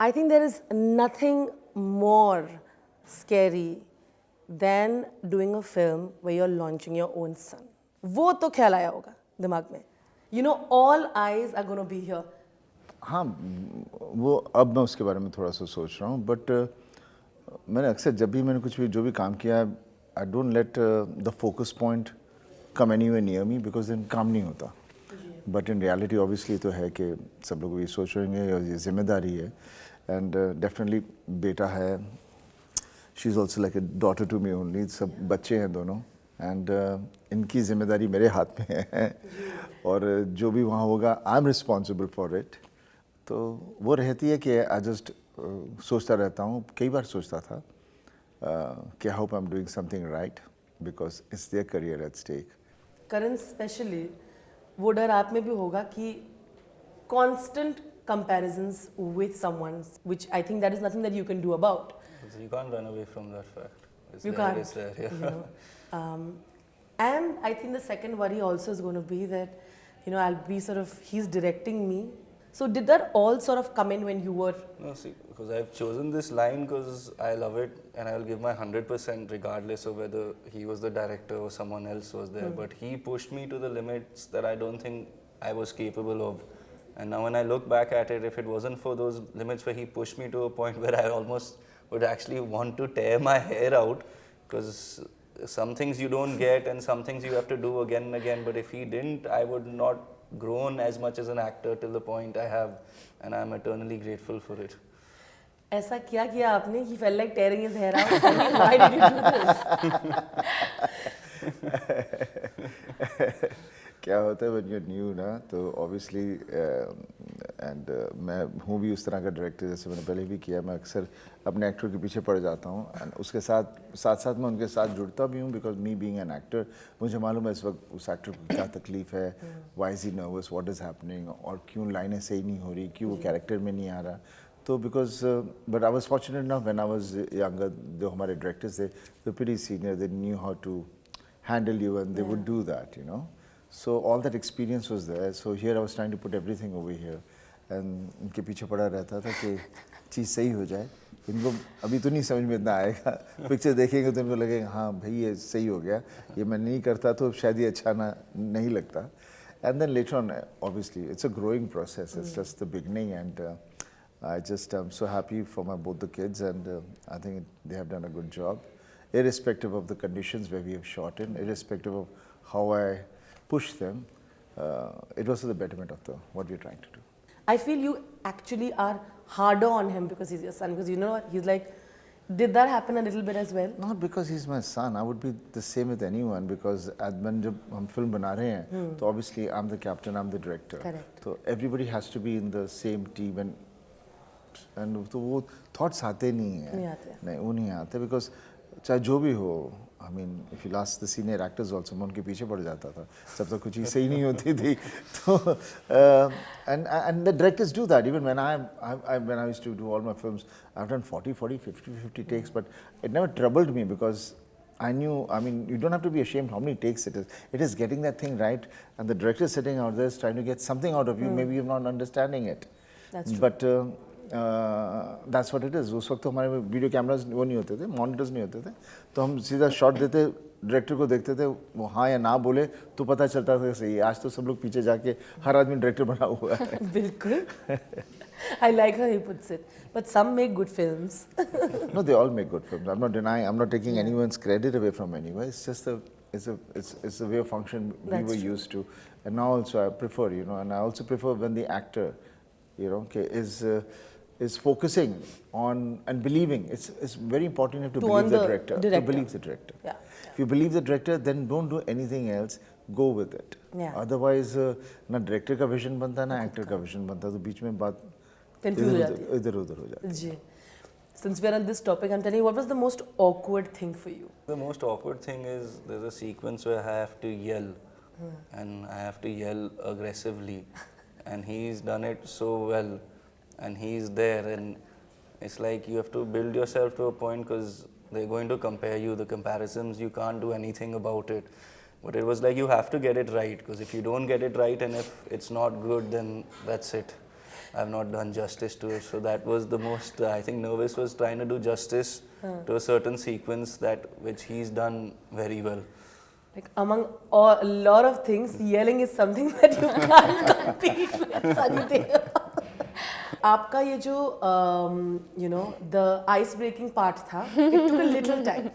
I think there is nothing more scary than doing a film where you're launching your own son. वो तो ख्याल आया होगा दिमाग में. You know, all eyes are going to be here. हाँ, वो अब मैं उसके बारे में थोड़ा सा सोच रहा हूँ, बट मैंने अक्सर जब भी मैंने कुछ भी जो भी काम किया, I don't let the focus point come anywhere near me, because then काम नहीं होता. बट इन रियलिटी ऑब्वियसली तो है कि सब लोग ये सोच रहे हैं और ये जिम्मेदारी है. एंड डेफिनेटली बेटा है, she is also like a daughter to me only. सब बच्चे हैं दोनों, एंड इनकी जिम्मेदारी मेरे हाथ में है और जो भी वहाँ होगा I am responsible for it. तो वो रहती है कि आई जस्ट सोचता रहता हूँ, कई बार सोचता था कि I hope I am doing something right because it's their career at stake. Karan specially वो डर आप में भी होगा कि constant comparisons with someone, which I think that is nothing that you can do about. You can't run away from that fact. It's You there, can't. It's there, yeah. You know. And I think the second worry also is going to be that, you know, I'll be sort of, he's directing me. So did that all sort of come in when you were? No, see, because I've chosen this line because I love it and I'll give my 100% regardless of whether he was the director or someone else was there. But he pushed me to the limits that I don't think I was capable of. And now when I look back at it, if it wasn't for those limits where he pushed me to a point where I almost would actually want to tear my hair out, because some things you don't get and some things you have to do again and again. But if he didn't, I would not grown as much as an actor till the point I have, and I'm eternally grateful for it. ऐसा क्या किया आपने? He felt like tearing his hair out. Why did you do this? क्या होता है when you're new ना, तो obviously and मैं हूँ भी उस तरह का डायरेक्टर, जैसे मैंने पहले भी किया. मैं अक्सर अपने एक्टर के पीछे पड़ जाता हूँ and उसके साथ मैं उनके साथ जुड़ता भी हूँ, because me being an actor, मुझे मालूम है इस वक्त उस एक्टर को क्या तकलीफ है, why is he nervous, what is happening, और क्यों लाइनें सही नहीं हो रही, क्यों वो कैरेक्टर में नहीं आ रहा. तो because but I was fortunate enough when I was younger, जो हमारे directors थे, they were pretty senior, they knew how to handle you and they would do that, you know. So all that experience was there. So here I was trying to put everything over here, and इनके पीछे पड़ा रहता था कि चीज़ सही हो जाए. इनको अभी तो नहीं समझ में इतना आएगा, पिक्चर देखेंगे तो इनको लगेगा हाँ भाई ये सही हो गया, ये मैं नहीं करता तो शायद ये अच्छा नहीं लगता. And then later on, obviously, it's a growing process. It's just the beginning, and I just am so happy for both the kids, and I think they have done a good job, irrespective of the conditions where we have shot in, irrespective of how I push them. It was for the betterment of what we're trying to do. I feel you actually are harder on him because he's your son, because you know what, he's like, did that happen a little bit as well? Not because he's my son. I would be the same with anyone, because when जब हम film बना रहे हैं, तो obviously I'm the captain, I'm the director. Correct. So everybody has to be in the same team, and तो वो thoughts आते नहीं हैं. नहीं आते. नहीं, वो नहीं आते, because चाहे जो भी हो, I mean, if you ask the senior actors also, मैं उनके पीछे पड़ जाता था जब तक कुछ सही नहीं होती थी. तो and the directors do that. Even when I used to do all my films, I've done 40, 50 takes, but it never troubled me, because I knew, I mean, you don't have to be ashamed how many takes it is. It is getting that thing right, and the director sitting out there is trying to get something out of you. Maybe you're not understanding it. That's true. But that's what it is. उस वक्त तो हमारे video cameras वो नहीं होते थे, monitors नहीं होते थे, तो हम सीधा शॉट देते, डायरेक्टर को देखते थे, वो हाँ या ना बोले तो पता चलता था सही. आज तो सब लोग पीछे जाके हर आदमी डायरेक्टर बना हुआ है. बिल्कुल. I like how he puts it. But some make good films. No, they all make good films. I'm not denying. I'm not taking anyone's credit away from anyone. It's just it's the way of function we were used to, and now also I prefer, you know, and I also prefer when the actor, you know, is focusing on and believing. It's very important you have to believe the director. To believe the director. Yeah. If you believe the director, then don't do anything else. Go with it. Yeah. Otherwise, ना director का vision बनता ना actor का vision बनता, तो बीच में बात इधर-उधर हो जाती है. जी. Since we're on this topic, I'm telling you, what was the most awkward thing for you? The most awkward thing is there's a sequence where I have to yell, and I have to yell aggressively, and he's done it so well, and he's there, and it's like you have to build yourself to a point, because they're going to compare you, the comparisons, you can't do anything about it. But it was like you have to get it right, because if you don't get it right and if it's not good, then that's it. I've not done justice to it. So that was the most, I think, nervous was trying to do justice to a certain sequence which he's done very well. Like among a lot of things, yelling is something that you can't compete with Sunny Deol. आपका ये जो you know the ice breaking part था, it took a little time.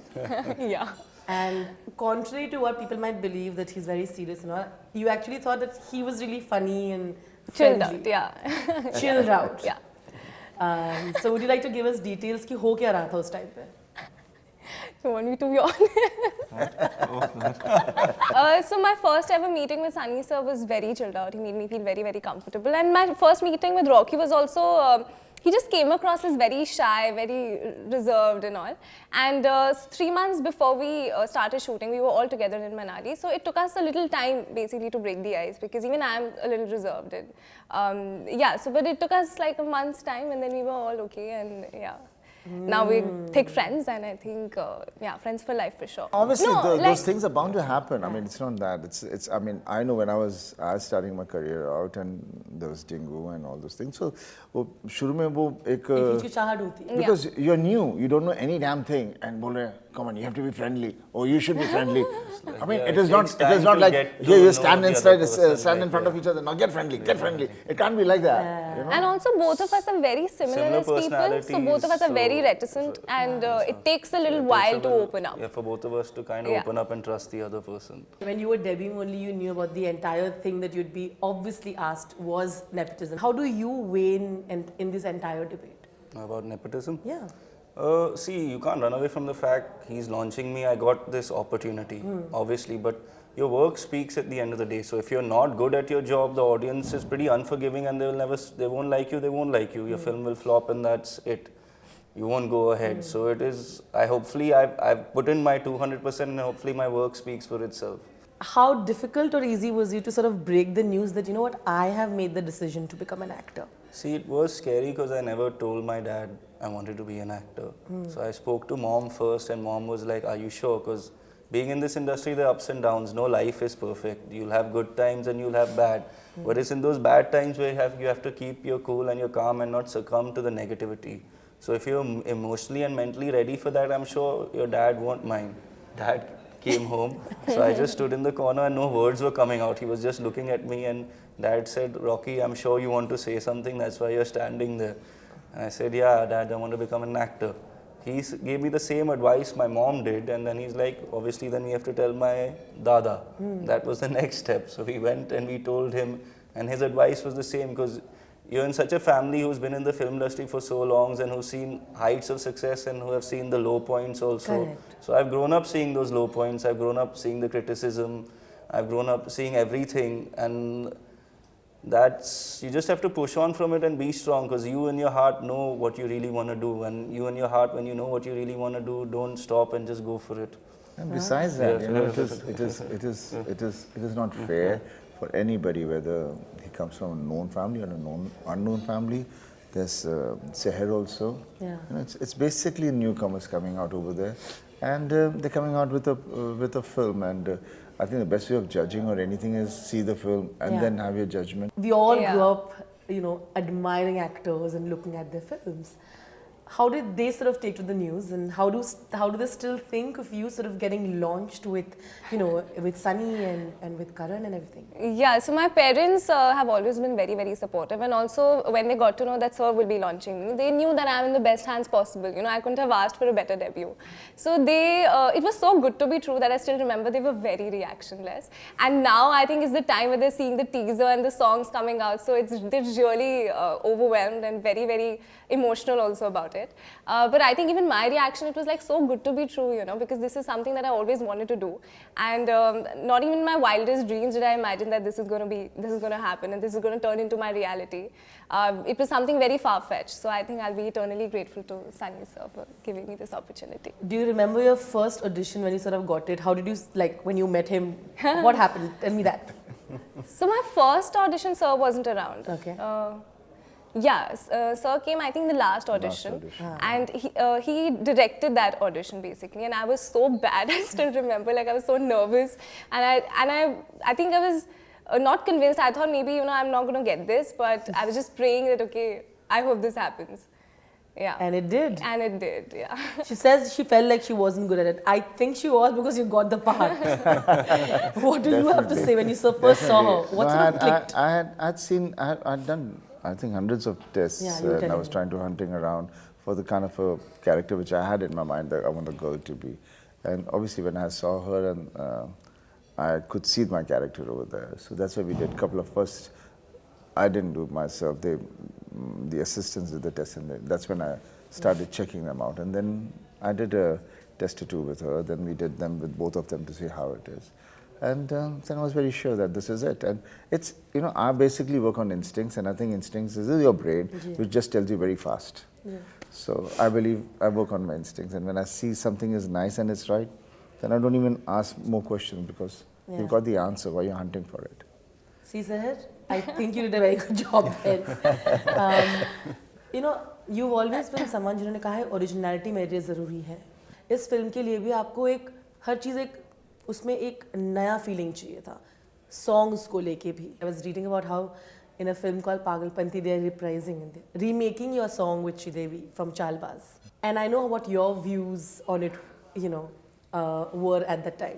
Yeah. And contrary to what people might believe that he's very serious and all, you actually thought that he was really funny and Chilled friendly. out, yeah. Chilled out. Yeah. So would you like to give us details कि हो क्या रहा था उस time पे? You want me to be honest? So my first ever meeting with Sunny sir was very chilled out. He made me feel very, very comfortable. And my first meeting with Rocky was also, he just came across as very shy, very reserved and all. And 3 months before we started shooting, we were all together in Manali. So it took us a little time basically to break the ice because even I'm a little reserved. And, yeah, so but it took us like a month's time and then we were all okay and yeah. Now we're thick friends and I think, yeah, friends for life for sure. Obviously, No, those things are bound to happen. I mean, it's not that. It's. I mean, I know when I was starting my career out and there was Dingo and all those things. So, वो शुरू में वो एक हिचकिचाहट होती है. because you're new, you don't know any damn thing, and बोल रहे, come on, you have to be friendly, or you should be friendly. I mean, yeah, it is it not. takes It time is not to like get to here you know stand the and other person, stand in like, front of each other. Now get friendly, get friendly. It can't be like that. You know? And also both of us are very similar as people, so personalities, both of us are very so- reticent and it takes a little It takes while a to little- open up. Yeah, for both of us to kind of Yeah. open up and trust the other person. When you were debuting, only you knew about the entire thing that you'd be obviously asked was nepotism. How do you weigh in this entire debate? About nepotism? Yeah. See, you can't run away from the fact he's launching me. I got this opportunity, obviously, but your work speaks at the end of the day. So if you're not good at your job, the audience is pretty unforgiving and they won't like you, they won't like you. Your film will flop and that's it. You won't go ahead. So it is, hopefully I've put in my 200% and hopefully my work speaks for itself. How difficult or easy was it to sort of break the news that, you know what, I have made the decision to become an actor? See, it was scary because I never told my dad I wanted to be an actor. So I spoke to mom first and mom was like, are you sure? Because being in this industry, there are ups and downs. No life is perfect. You'll have good times and you'll have bad. But it's in those bad times where you have to keep your cool and your calm and not succumb to the negativity. So if you're emotionally and mentally ready for that, I'm sure your dad won't mind. Dad came home. So I just stood in the corner and no words were coming out. He was just looking at me and dad said, Rocky, I'm sure you want to say something. That's why you're standing there. And I said, yeah, dad, I want to become an actor. He gave me the same advice my mom did. And then he's like, obviously, then we have to tell my dada. That was the next step. So we went and we told him. And his advice was the same because you're in such a family who's been in the film industry for so long and who's seen heights of success and who have seen the low points also. Correct. So I've grown up seeing those low points. I've grown up seeing the criticism. I've grown up seeing everything. And that's, you just have to push on from it and be strong because you in your heart know what you really want to do. And you in your heart, when you know what you really want to do, don't stop and just go for it. And besides that, you know, it is not fair for anybody, whether he comes from a known family or a unknown family. There's Sahher also. Yeah. You know, it's basically newcomers coming out over there, and they're coming out with a film. And I think the best way of judging or anything is see the film and then have your judgment. We all Yeah. grew up, you know, admiring actors and looking at their films. How did they sort of take to the news, and how do they still think of you sort of getting launched with, you know, with Sunny and with Karan and everything? Yeah, so my parents have always been very, very supportive, and also when they got to know that Sir will be launching me, they knew that I'm in the best hands possible. You know, I couldn't have asked for a better debut. So they, it was so good to be true that I still remember they were very reactionless. And now I think is the time where they're seeing the teaser and the songs coming out, so they're really overwhelmed and very, very emotional also about it. But I think even my reaction, it was like so good to be true, you know, because this is something that I always wanted to do. And not even in my wildest dreams did I imagine that this is going to happen and this is going to turn into my reality. It was something very far-fetched. So I think I'll be eternally grateful to Sunny sir for giving me this opportunity. Do you remember your first audition when you sort of got it? How did you, like, when you met him, what happened? Tell me that. So my first audition, Sir wasn't around. Okay. Yeah, Sir came, I think, the last audition, and he directed that audition basically, and I was so bad. I still remember, like I was so nervous, and I think I was not convinced. I thought maybe, I'm not going to get this, but I was just praying that, okay, I hope this happens. Yeah. And it did. And it did, yeah. She says she felt like she wasn't good at it. I think she was because you got the part. What do you have to say when you first saw her? What No, sort of clicked? I'd done, I think, hundreds of tests, Yeah, you were and I telling was me. trying to hunting around for the kind of a character which I had in my mind that I want the girl to be. And obviously when I saw her, and I could see my character over there. So that's why we did a couple of first. I didn't do it myself. The assistants did the test, and that's when I started checking them out. And then I did a test or two with her. Then we did them with both of them to see how it is. And then I was very sure that this is it. And it's, I basically work on instincts, and I think instincts is your brain, which just tells you very fast. So I believe I work on my instincts, and when I see something is nice and it's right, then I don't even ask more questions because you've got the answer while you're hunting for it. See, Sahher, I think you did a very good job then. You've always been someone जिन्होंने कहा है originality मेरे लिए ज़रूरी है. इस film के लिए भी आपको हर चीज़ उसमें एक नया feeling चाहिए था. Songs को लेके भी. I was reading about how in a film called Pagalpanti they are remaking your song with Sridevi from Chalbaz. And I know what your views on it, were at that time.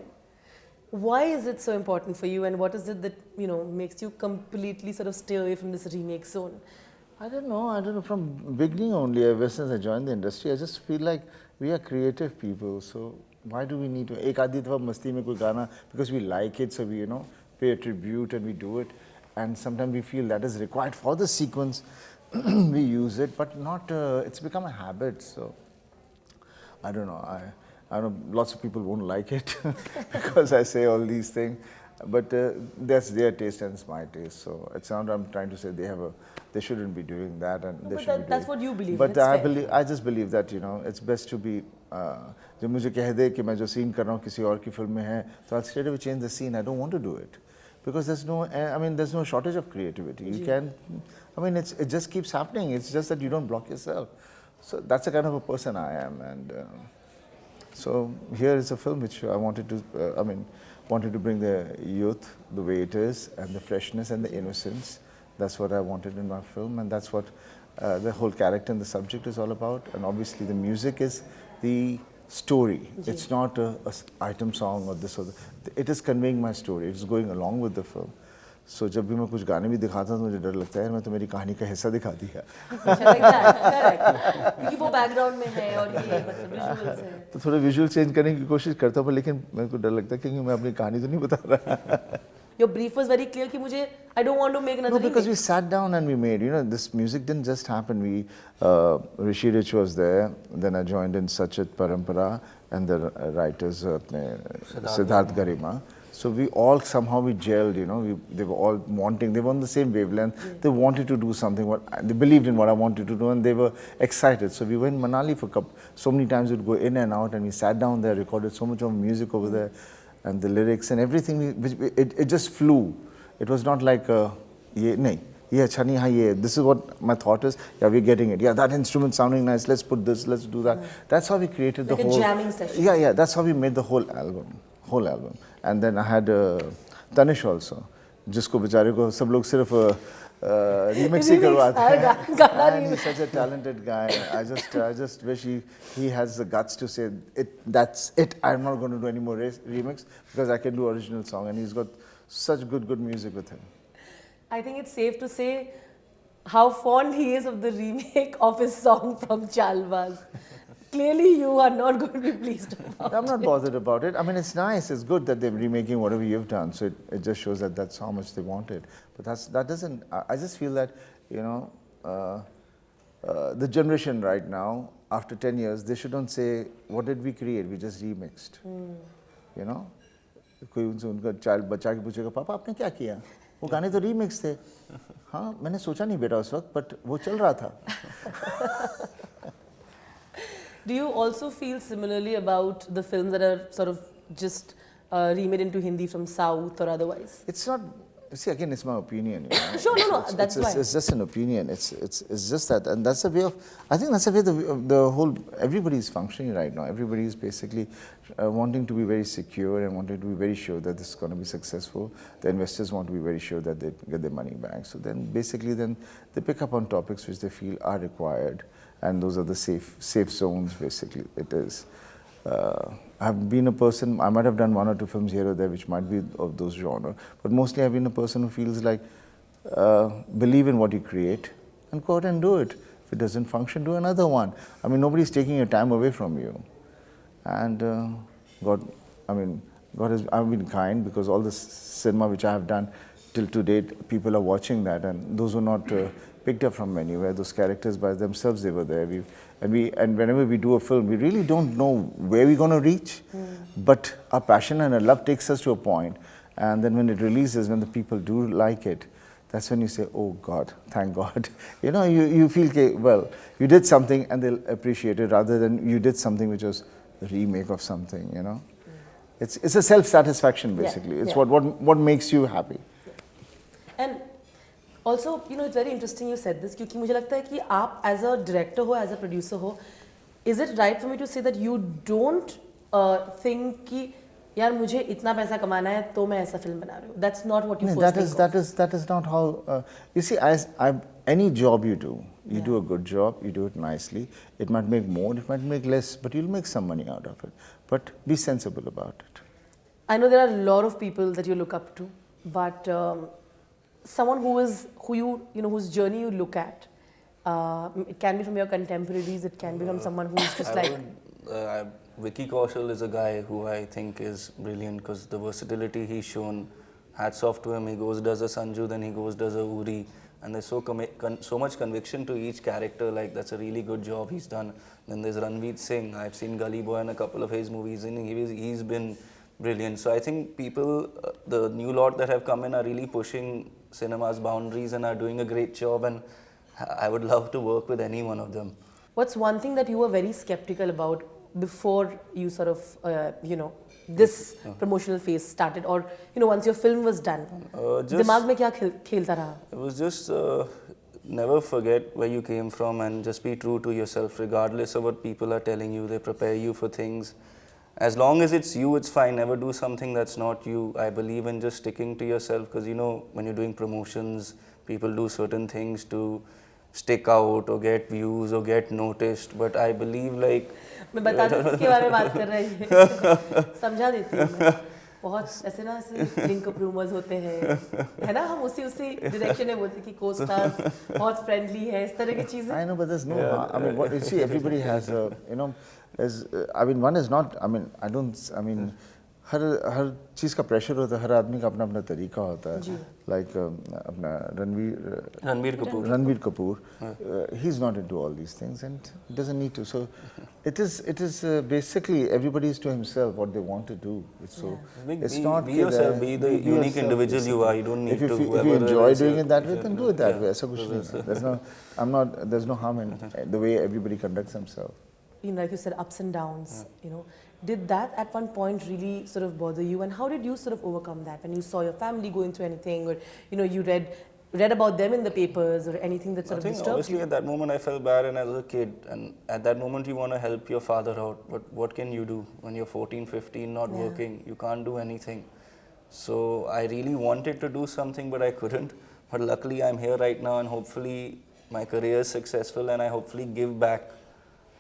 Why is it so important for you, and what is it that makes you completely sort of stay away from this remake zone? I don't know. From beginning only, ever since I joined the industry, I just feel like we are creative people. So why do we need to? एक आधी दफा मस्ती में कोई गाना, because we like it, so we pay a tribute and we do it. And sometimes we feel that is required for the sequence. We use it, but not. It's become a habit. So I don't know. I know lots of people won't like it because I say all these things, but that's their taste and it's my taste. So it's not I'm trying to say they shouldn't be doing that, and they should be that's doing. what you believe. But It's I just believe that it's best to be. जब मुझे कह दे कि मैं जो scene कर रहा हूँ किसी और की film में है, so I'll straight away change the scene. I don't want to do it because there's no shortage of creativity. You can, it just keeps happening. It's just that you don't block yourself. So that's the kind of a person I am, and. So here is a film which I wanted to bring the youth, the way it is, and the freshness and the innocence. That's what I wanted in my film, and that's what the whole character and the subject is all about. And obviously the music is the story. It's not a item song or this or that. It is conveying my story. It's going along with the film. So जब भी मैं कुछ गाने भी दिखाता हूँ तो मुझे डर लगता है मैं तो मेरी कहानी का हिस्सा दिखा दिया. क्योंकि वो बैकग्राउंड में है और ये विजुअल्स है. तो थोड़े विजुअल चेंज करने की कोशिश करता हूँ लेकिन मेरे को डर लगता है क्योंकि मैं अपनी कहानी तो नहीं बता रहा. Your brief was very clear कि मुझे I don't want to make another. No, because we sat down and we made. This music didn't just happen. We Rishi Rich was there. Then I joined in Sachet Parampara and the writers Siddharth Garima. So we all somehow we gelled, they were all wanting, they were on the same wavelength. Yeah. They wanted to do something, they believed in what I wanted to do and they were excited. So we went Manali for so many times we'd go in and out and we sat down there, recorded so much of music over there and the lyrics and everything, it just flew. It was not like, this is what my thought is, yeah, we're getting it. Yeah, that instrument sounding nice, let's put this, let's do that. That's how we created the whole... Like a jamming session. Yeah, that's how we made the whole album. And then I had Tanish also, जिसको बेचारे को सब लोग सिर्फ remix ही करवाते हैं. And he's such a talented guy. I just wish he has the guts to say that's it. I'm not going to do any more remix because I can do original song, and he's got such good music with him. I think it's safe to say how fond he is of the remake of his song from Chalbaz. Clearly, you are not going to be pleased about it. I'm not bothered about it. It's nice. It's good that they're remaking whatever you've done. So it just shows that that's how much they wanted. But that doesn't. I just feel that the generation right now, after 10 years, they shouldn't say what did we create. We just remixed. कोई उनका child बच्चा के पूछेगा पापा आपने क्या किया? वो गाने तो रीमिक्स थे. हाँ मैंने सोचा नहीं बेटा उस वक्त, but वो चल रहा था. Do you also feel similarly about the films that are sort of just remade into Hindi from South or otherwise? It's not See, again, it's my opinion. You know? Sure, no, that's why. It's just an opinion. It's just that, and that's the way of. I think that's the way the whole everybody is functioning right now. Everybody is basically wanting to be very secure and wanting to be very sure that this is going to be successful. The investors want to be very sure that they get their money back. So then, basically, then they pick up on topics which they feel are required, and those are the safe zones. Basically, it is. I've been a person, I might have done 1 or 2 films here or there which might be of those genre, but mostly I've been a person who feels like believe in what you create and go out and do it. If it doesn't function, do another one. I mean, nobody's taking your time away from you. And God has, I've been kind because all the cinema which I have done till to date, people are watching that, and those were not picked up from anywhere. Those characters by themselves, they were there. And whenever we do a film, we really don't know where we're going to reach, but our passion and our love takes us to a point, and then when it releases, when the people do like it, that's when you say, oh God, thank God. You know, you feel, okay, well, you did something and they'll appreciate it, rather than you did something which was a remake of something, you know. It's a self-satisfaction, basically. It's what makes you happy. And also, you know, it's very interesting you said this, क्योंकि मुझे लगता है कि आप as a director हो, as a producer हो, is it right for me to say that you don't think कि यार मुझे इतना पैसा कमाना है तो मैं ऐसा फिल्म बना रही हूँ? That's not what you first think of. That is not how. You see, any job you do, you do a good job, you do it nicely. It might make more, it might make less, but you'll make some money out of it. But be sensible about it. I know there are a lot of people that you look up to, but someone whose journey you look at, it can be from your contemporaries, it can be from someone who's just Vicky Kaushal is a guy who I think is brilliant because the versatility he's shown, hats off to him. He goes, does a Sanju, then he goes, does a Uri, and there's so much conviction to each character. Like, that's a really good job he's done. Then there's Ranveer Singh. I've seen Gully Boy in a couple of his movies, and he's been brilliant. So I think people, the new lot that have come in, are really pushing cinema's boundaries and are doing a great job, and I would love to work with any one of them. What's one thing that you were very skeptical about before you sort of, this promotional phase started, or, once your film was done? दिमाग में क्या खेलता रहा? It was just never forget where you came from and just be true to yourself, regardless of what people are telling you. They prepare you for things. As long as it's you, it's fine. Never do something that's not you. I believe in just sticking to yourself because, when you're doing promotions, people do certain things to stick out or get views or get noticed. But I believe मैं बता दूं किसके बारे में बात कर रही है, समझा देती हूँ मैं. बहुत ऐसे ना ऐसे लिंक अप रूमर्स होते हैं, है ना, हम उसी डायरेक्शन में बोलते हैं कि co-stars बहुत फ्रेंडली है, इस तरह की चीजें. I know, but there's no. I mean, what you see, everybody has a, one is not. हर चीज़ का प्रेशर होता है, हर आदमी का अपना अपना तरीका होता है. Like अपना Ranveer Kapoor, he's not into all these things and doesn't need to. So it is basically everybody is to himself what they want to do. It's not. Be yourself. Be the unique individual you are. You don't need to. If you enjoy doing it that way, then do it that way. ऐसा कुछ नहीं. There's no harm in the way everybody conducts themselves. Like you said, ups and downs, Did that at one point really sort of bother you, and how did you sort of overcome that when you saw your family going through anything, or you read about them in the papers or anything that sort of disturbed you? Obviously at that moment I felt bad, and as a kid, and at that moment you want to help your father out, but what can you do when you're 14, 15, not working? You can't do anything. So I really wanted to do something, but I couldn't. But luckily I'm here right now, and hopefully my career is successful, and I hopefully give back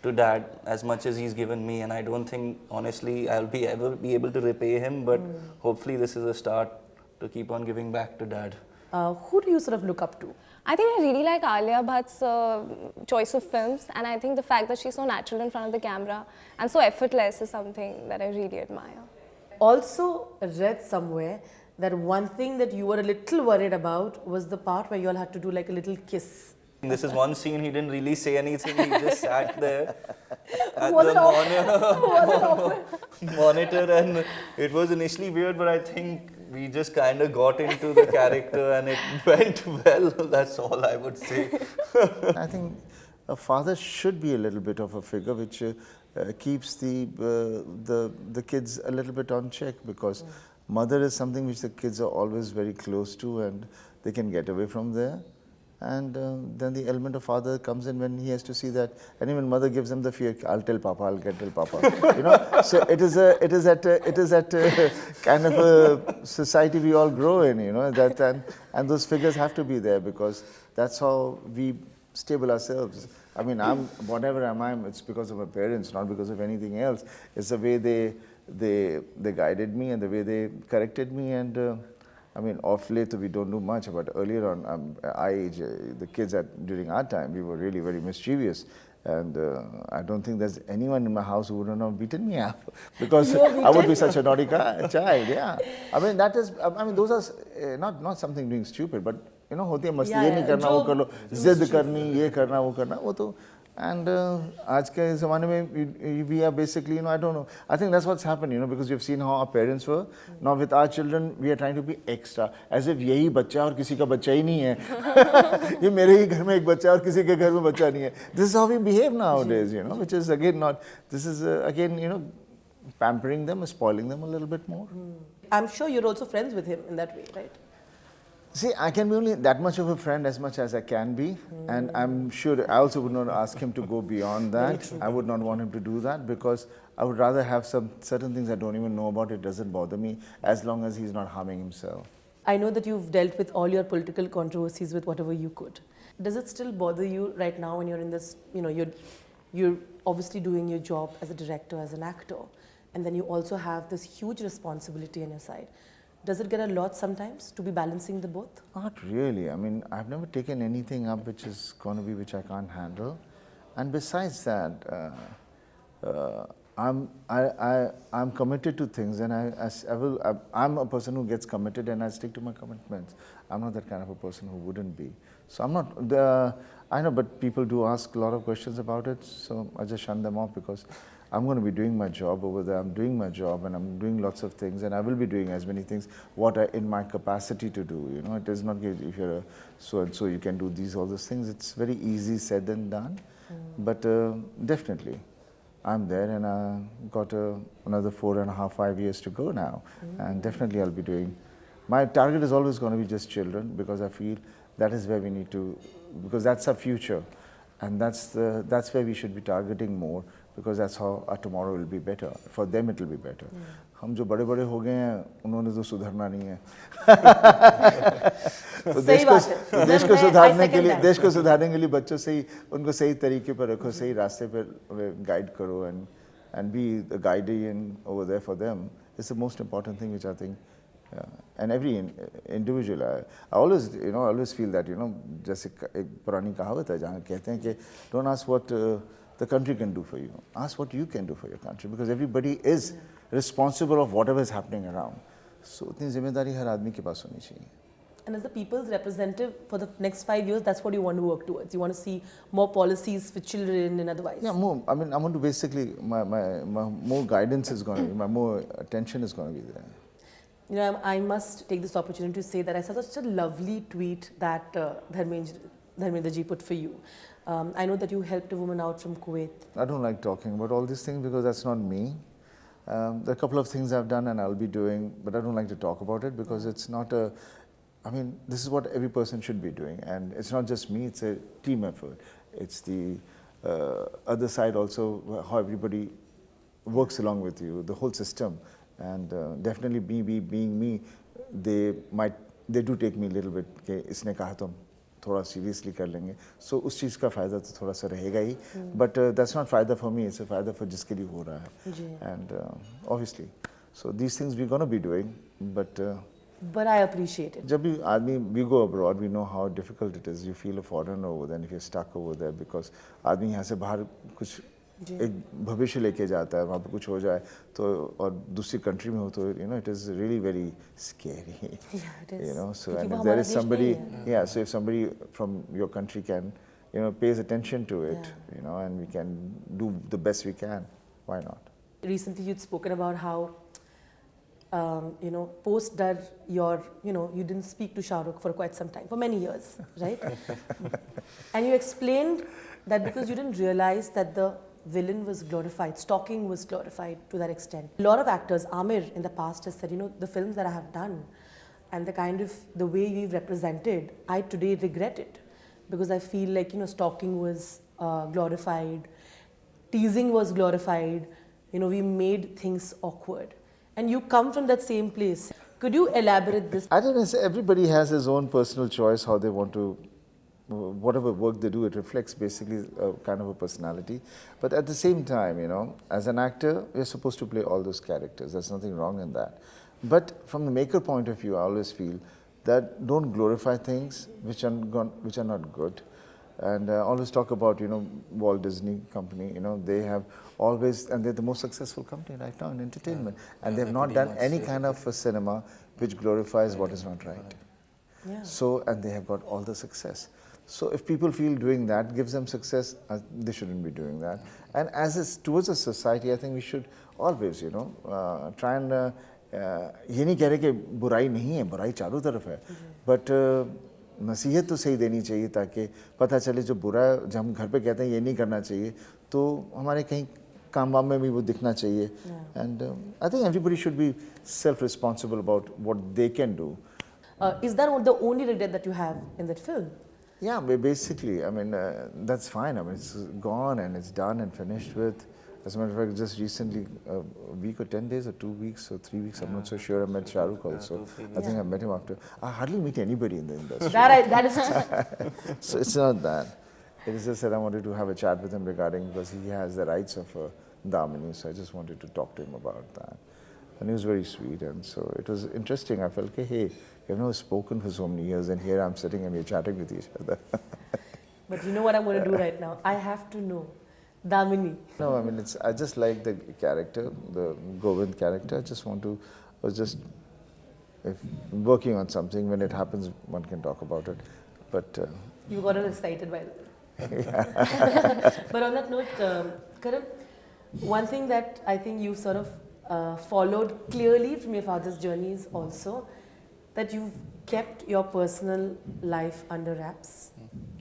to Dad as much as he's given me, and I don't think, honestly, I'll ever be able to repay him, but hopefully this is a start to keep on giving back to Dad. Who do you sort of look up to? I think I really like Alia Bhatt's choice of films, and I think the fact that she's so natural in front of the camera and so effortless is something that I really admire. Also read somewhere that one thing that you were a little worried about was the part where you all had to do like a little kiss. This is one scene, he didn't really say anything, he just sat there at Was the monitor, and it was initially weird, but I think we just kind of got into the character and it went well. That's all I would say. I think a father should be a little bit of a figure which keeps the kids a little bit on check, because mother is something which the kids are always very close to, and they can get away from there. And then the element of father comes in when he has to see that, and even mother gives him the fear, I'll tell Papa, I'll get tell Papa. You know, so it is that kind of a society we all grow in, you know, that and those figures have to be there because that's how we stable ourselves. I mean, whatever I'm, it's because of my parents, not because of anything else. It's the way they guided me and the way they corrected me. And I mean, off late we don't do much, but earlier on, our age, the kids during our time, we were really very mischievous. And I don't think there's anyone in my house who wouldn't have beaten me up because I would be such a naughty child. Yeah, I mean those are not something doing stupid, but you know, होती है मस्ती ये नहीं करना वो कर लो, जिद करनी ये करना वो करना वो तो. And आज के ज़माने में we are basically, you know, I don't know. I think that's what's happened, you know, because we've seen how our parents were. Now with our children, we are trying to be extra, as if यही बच्चा और किसी का बच्चा ही नहीं है. ये मेरे ही घर में एक बच्चा और किसी के घर में बच्चा नहीं है. This is how we behave nowadays, you know, which is again not. This is again, you know, pampering them, spoiling them a little bit more. I'm sure you're also friends with him in that way, right? See, I can be only that much of a friend as much as I can be, and I'm sure I also would not ask him to go beyond that. I would not want him to do that because I would rather have some certain things I don't even know about. It doesn't bother me as long as he's not harming himself. I know that you've dealt with all your political controversies with whatever you could. Does it still bother you right now when you're in this, you know, you're obviously doing your job as a director, as an actor, and then you also have this huge responsibility on your side? Does it get a lot sometimes to be balancing the both? Not really. I mean, I've never taken anything up which is going to be which I can't handle. And besides that, I'm committed to things, and I'm a person who gets committed, and I stick to my commitments. I'm not that kind of a person who wouldn't be. So I'm not. I know, but people do ask a lot of questions about it. So I just shun them off because I'm going to be doing my job over there. I'm doing my job, and I'm doing lots of things, and I will be doing as many things what I in my capacity to do. You know, it is not if you're a so and so you can do all those things. It's very easy said than done, but definitely. I'm there, and I got another 4.5, 5 years to go now, and definitely I'll be doing. My target is always going to be just children because I feel that is where we need to, because that's our future, and that's where we should be targeting more because that's how our tomorrow will be better. For them, it will be better. हम जो बड़े-बड़े हो गए हैं, उन्होंने तो सुधरना नहीं है. तो देश को सुधारने के लिए बच्चों से ही उनको सही तरीके पर रखो, सही रास्ते पर गाइड करो, and be the guardian over there for them. It's the most important thing which I think, and every individual. I always feel that, you know, जैसे एक पुरानी कहावत है जहाँ कहते हैं कि don't ask what the country can do for you. Ask what you can do for your country, because everybody is responsible of whatever is happening around. So उतनी जिम्मेदारी हर आदमी के पास होनी चाहिए. And as the people's representative for the next 5 years, that's what you want to work towards. You want to see more policies for children and otherwise. Yeah, more. I mean, I want to basically, my more guidance is going to be, my more attention is going to be there. You know, I must take this opportunity to say that I saw such a lovely tweet that Dharmendra ji put for you. I know that you helped a woman out from Kuwait. I don't like talking about all these things because that's not me. There are a couple of things I've done and I'll be doing, but I don't like to talk about it because it's not a, I mean, this is what every person should be doing, and it's not just me, it's a team effort. It's the other side also, how everybody works along with you, the whole system. And definitely me being me, they do take me a little bit, कि इसने कहा तो हम थोड़ा seriously कर लेंगे. So उस चीज़ का फ़ायदा तो थोड़ा सा रहेगा ही. But that's not फ़ायदा for me, it's a फ़ायदा for जिसके लिए हो रहा है. And obviously, so these things we're going to be doing, but I appreciate it. जब भी आदमी, we go abroad, we know how difficult it is. You feel a foreigner over there, and if you're stuck over there, because आदमी यहाँ से बाहर कुछ एक भविष्य लेके जाता है, वहाँ पे कुछ हो जाए तो और दूसरी कंट्री में हो तो, you know, it is really very scary. Yeah, it is. You know, so and if there is somebody, so if somebody from your country can, you know, pays attention to it, you know, and we can do the best we can, why not? Recently, you'd spoken about how, you know, post that you didn't speak to Shah Rukh for quite some time, for many years, right? And you explained that because you didn't realize that the villain was glorified, stalking was glorified to that extent. A lot of actors, Amir in the past has said, the films that I have done and the way we've represented, I today regret it because I feel like, stalking was glorified, teasing was glorified, we made things awkward. And you come from that same place. Could you elaborate this? I don't know, everybody has his own personal choice how they want to, whatever work they do, it reflects basically a kind of a personality. But at the same time, as an actor, we're supposed to play all those characters. There's nothing wrong in that. But from the maker point of view, I always feel that don't glorify things which are not good. And I always talk about, Walt Disney Company, they have always, and they're the most successful company right now in entertainment. And they've not done any kind of a cinema which glorifies what is not right. Yeah. So, and they have got all the success. So if people feel doing that gives them success, they shouldn't be doing that. And towards a society, I think we should always, try and, ये नहीं कह रहे कि बुराई नहीं है, बुराई चारों तरफ है, but नसीहत तो सही देनी चाहिए ताकि पता चले जो बुरा जब हम घर पे कहते हैं ये नहीं करना चाहिए तो हमारे कहीं काम वाम में भी वो दिखना चाहिए. And I think everybody should be self-responsible about what they can do. Is that the only regret that you have in that film? Yeah, basically, I mean, that's fine. I mean, it's gone and it's done and finished with. As a matter of fact, just recently, a week or 10 days or 2 weeks or 3 weeks, I'm not so sure, I met Shah Rukh also. I think I met him after. I hardly meet anybody in the industry. That is So it's not that. It is just that I wanted to have a chat with him regarding, because he has the rights of Damini, so I just wanted to talk to him about that. And he was very sweet, and so it was interesting. I felt, hey, you've never spoken for so many years, and here I'm sitting and we're chatting with each other. But you know what I'm going to do right now? I have to know. Damini. No, I mean, I just like the character, the Govind character. I just was just working on something. When it happens, one can talk about it. But You got us excited by the way. But on that note, Karan, one thing that I think you sort of followed clearly from your father's journey is also that you've kept your personal life under wraps.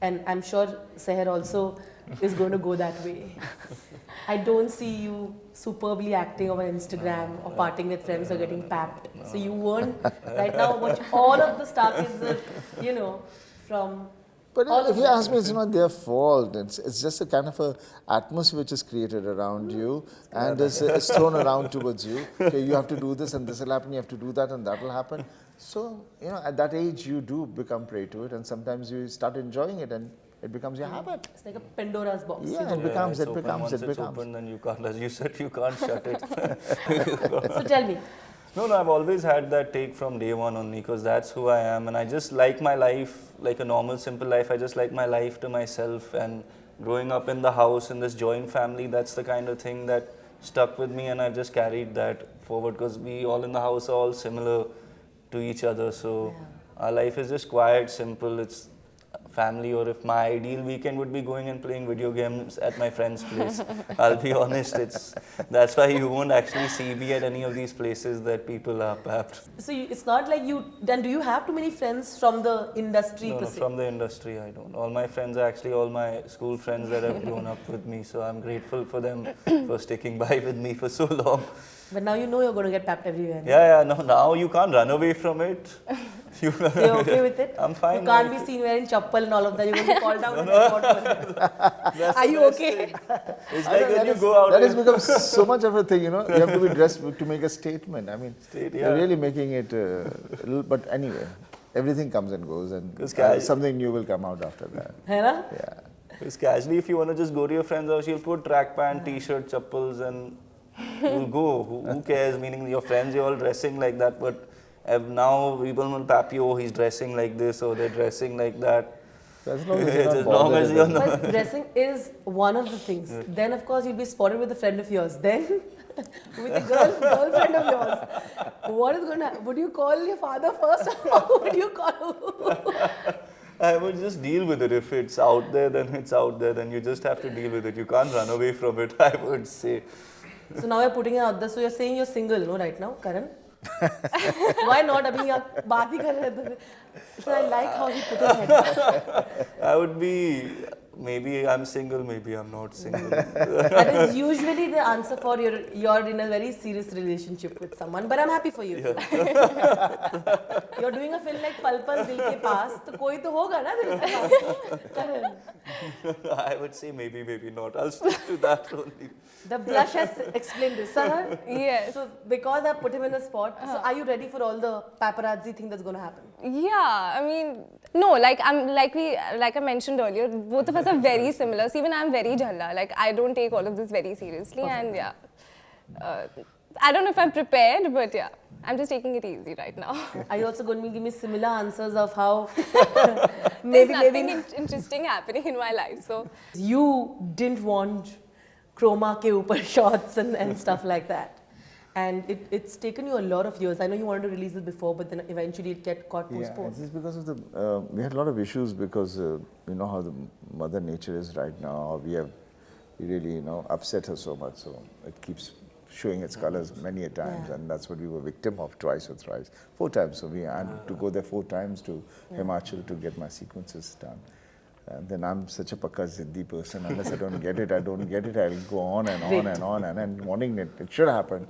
And I'm sure Sahher also is going to go that way. I don't see you superbly acting on Instagram or partying with friends or getting papped. So you weren't right now watch all of the star kids that, from. But if you ask me, it's not their fault. It's just a kind of a atmosphere which is created around you and it's thrown around towards you. Okay, you have to do this and this will happen, you have to do that and that will happen. So, at that age you do become prey to it and sometimes you start enjoying it and it becomes your habit. It's like a Pandora's box. Yeah, it becomes. Once it's open, then you can't, as you said, you can't shut it. So tell me. No, I've always had that take from day one only because that's who I am and I just like my life like a normal, simple life. I just like my life to myself and growing up in the house in this joint family, that's the kind of thing that stuck with me and I've just carried that forward because we all in the house are all similar to each other. So our life is just quiet, simple. It's family, or if my ideal weekend would be going and playing video games at my friend's place. I'll be honest, that's why you won't actually see me at any of these places that people are papped. So it's not like then do you have too many friends from the industry? No, from the industry I don't. All my friends are actually all my school friends that have grown up with me, so I'm grateful for them for sticking by with me for so long. But now you know you're going to get papped everywhere. No, now you can't run away from it. So you're okay with it? I'm fine. You can't be seen wearing chappal and all of that. You're going to be called down. Are you okay? It's like when you go out. That has become so much of a thing, You have to be dressed to make a statement. I mean, you're really making it. But anyway, everything comes and goes, and something new will come out after that. Yeah. Because casually, if you want to just go to your friend's house, you'll put track pant, t-shirt, chappals, and you'll go. Who cares? Meaning your friends, you're all dressing like that, but now people will tap you, oh, he's dressing like this, or they're dressing like that. As long as you're not But dressing is one of the things. Then, of course, you'll be spotted with a friend of yours. Then, with a girlfriend of yours. What is going to happen? Would you call your father first, or would you call? I would just deal with it. If it's out there, then it's out there. Then you just have to deal with it. You can't run away from it, I would say. So now you're putting it out there. So you're saying you're single, no, right now, Karan? Why not? Abhi yaar baat hi kar rahe the. So I like how he put his head. I would be maybe I'm single, maybe I'm not single. That is usually the answer for you're in a very serious relationship with someone. But I'm happy for you. You're doing a film like Pal Dil Ke Paas, तो कोई तो होगा ना दिल के पास. Karan. I would say maybe, maybe not. I'll stick to that only. The blush has explained this. Sahher? Yes. So because I put him in a spot, so are you ready for all the paparazzi thing that's going to happen? Yeah, I mean, no, like I mentioned earlier, both of us are very similar. So even I'm very jhalla. Like I don't take all of this very seriously, and yeah, I don't know if I'm prepared, but yeah, I'm just taking it easy right now. Are you also going to give me similar answers of how There's nothing interesting happening in my life, so you didn't want chroma ke upar shots and stuff like that? And it's taken you a lot of years. I know you wanted to release it before, but then eventually it got postponed. Yeah, it's because of the, we had a lot of issues because you know how the mother nature is right now. We really, you know, upset her so much, so it keeps showing its colors many a times, and that's what we were victim of twice or thrice. 4 times, so we had to go there 4 times to Himachal to get my sequences done. And then I'm such a pakka ziddi person. Unless I don't get it, I'll go on and on and on and then wanting it should happen.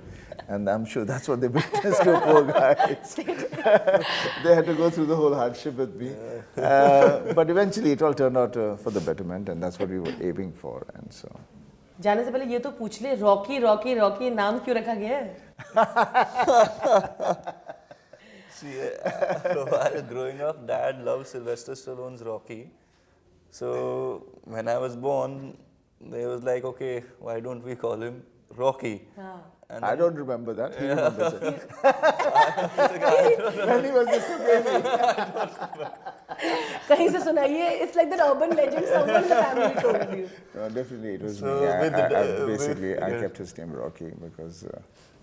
And I'm sure that's what they witnessed to poor guys. They had to go through the whole hardship with me. But eventually it all turned out for the betterment, and that's what we were aiming for. And so. जाने से पहले ये तो पूछ ले, Rocky Rocky Rocky नाम क्यों रखा गया है? See, while growing up, Dad loved Sylvester Stallone's Rocky. So when I was born, they was like, okay, why don't we call him Rocky? And I don't remember that. He remembers it. When he was just a baby. कहीं से सुनाइए. It's like that urban legend someone in the family told you. No, definitely it was So me. I kept his name Rocky because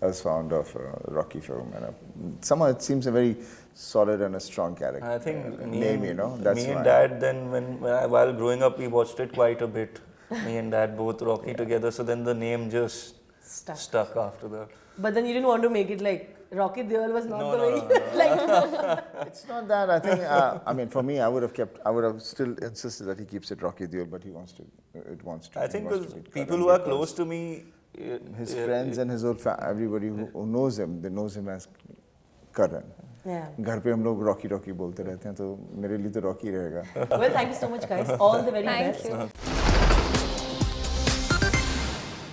I was fond of Rocky film, and somehow it seems a very solid and a strong character. I think name, you know, that's me and why. Dad then while growing up, we watched it quite a bit. Me and Dad both Rocky together, so then the name just stuck after that. But then you didn't want to make it like Rocky Deol was not No, the no, way. no, Like It's not that. I think. I mean, for me, I would have still insisted that he keeps it Rocky Deol, but he wants to. It wants to. I think he wants because to be people Karan who are because close to me, his friends and his whole everybody who knows him, they knows him as Karan. yeah. घर पे हम लोग Rocky Rocky बोलते रहते हैं, तो मेरे लिए तो रॉकी रहेगा. Well, thank you so much, guys. All the very thank best. you.